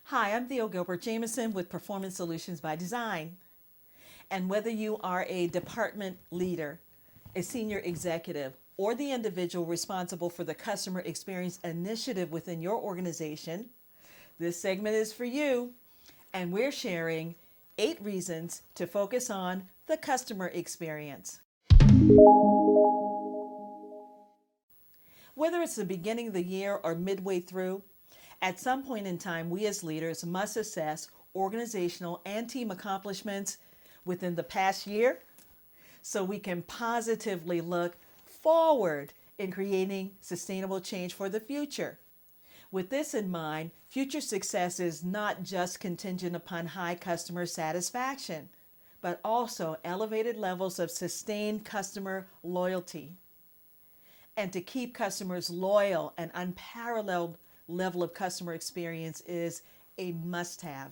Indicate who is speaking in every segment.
Speaker 1: Hi, I'm Theo Gilbert-Jamison with Performance Solutions by Design. And whether you are a department leader, a senior executive, or the individual responsible for the customer experience initiative within your organization, this segment is for you. And we're sharing 8 reasons to focus on the customer experience. Whether it's the beginning of the year or midway through, at some point in time, we as leaders must assess organizational and team accomplishments within the past year so we can positively look forward in creating sustainable change for the future. With this in mind, future success is not just contingent upon high customer satisfaction, but also elevated levels of sustained customer loyalty. And to keep customers loyal, an unparalleled level of customer experience is a must-have.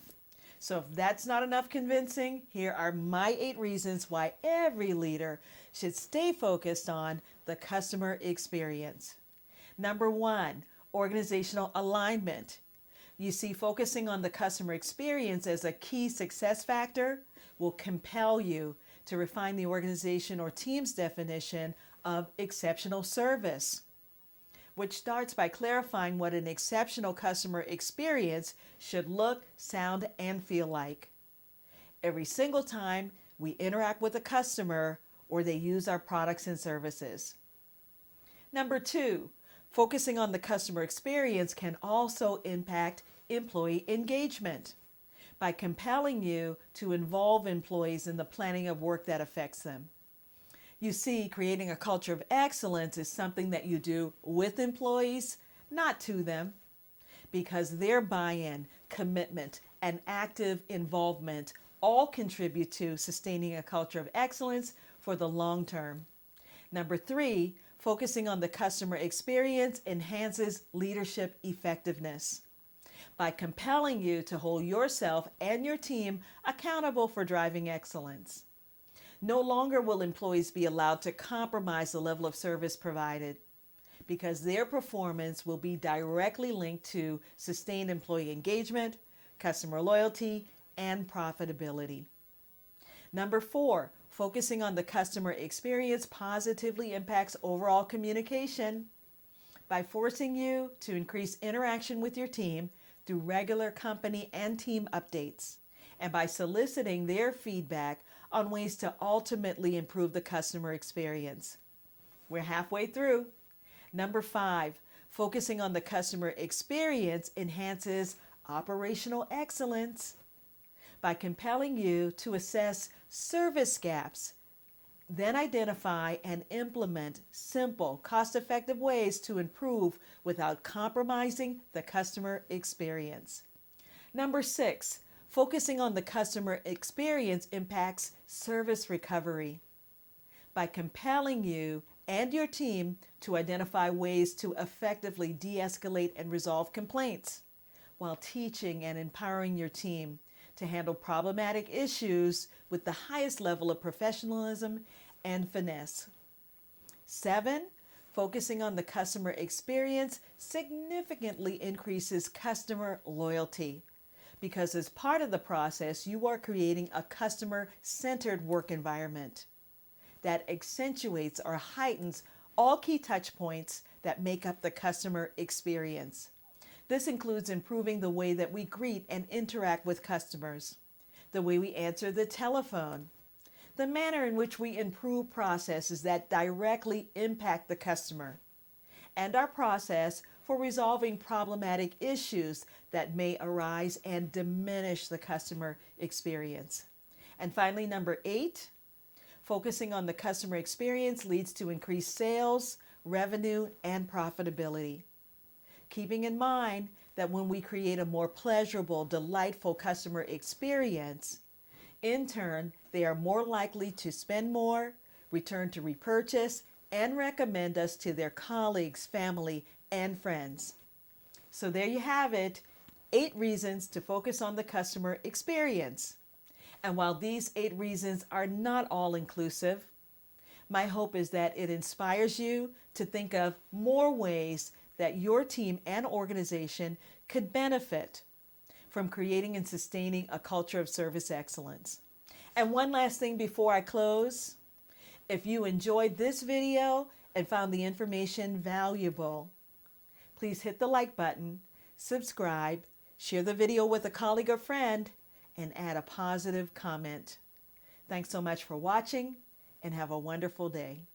Speaker 1: So if that's not enough convincing, here are my 8 reasons why every leader should stay focused on the customer experience. Number 1, organizational alignment. You see, focusing on the customer experience as a key success factor will compel you to refine the organization or team's definition of exceptional service, which starts by clarifying what an exceptional customer experience should look, sound, and feel like. Every single time we interact with a customer or they use our products and services. Number 2, focusing on the customer experience can also impact employee engagement by compelling you to involve employees in the planning of work that affects them. You see, creating a culture of excellence is something that you do with employees, not to them, because their buy-in, commitment, and active involvement all contribute to sustaining a culture of excellence for the long term. Number 3, focusing on the customer experience enhances leadership effectiveness by compelling you to hold yourself and your team accountable for driving excellence. No longer will employees be allowed to compromise the level of service provided because their performance will be directly linked to sustained employee engagement, customer loyalty, and profitability. Number 4, focusing on the customer experience positively impacts overall communication by forcing you to increase interaction with your team through regular company and team updates, and by soliciting their feedback on ways to ultimately improve the customer experience. We're halfway through. Number 5, focusing on the customer experience enhances operational excellence by compelling you to assess service gaps, then identify and implement simple, cost-effective ways to improve without compromising the customer experience. Number 6, focusing on the customer experience impacts service recovery by compelling you and your team to identify ways to effectively de-escalate and resolve complaints while teaching and empowering your team to handle problematic issues with the highest level of professionalism and finesse. 7, focusing on the customer experience significantly increases customer loyalty because as part of the process, you are creating a customer-centered work environment that accentuates or heightens all key touch points that make up the customer experience. This includes improving the way that we greet and interact with customers, the way we answer the telephone, the manner in which we improve processes that directly impact the customer, and our process for resolving problematic issues that may arise and diminish the customer experience. And finally, number 8, focusing on the customer experience leads to increased sales, revenue, and profitability. Keeping in mind that when we create a more pleasurable, delightful customer experience, in turn, they are more likely to spend more, return to repurchase, and recommend us to their colleagues, family, and friends. So there you have it, 8 reasons to focus on the customer experience. And while these 8 reasons are not all inclusive, my hope is that it inspires you to think of more ways that your team and organization could benefit from creating and sustaining a culture of service excellence. And one last thing before I close. If you enjoyed this video and found the information valuable, please hit the like button, subscribe, share the video with a colleague or friend, and add a positive comment. Thanks so much for watching, and have a wonderful day.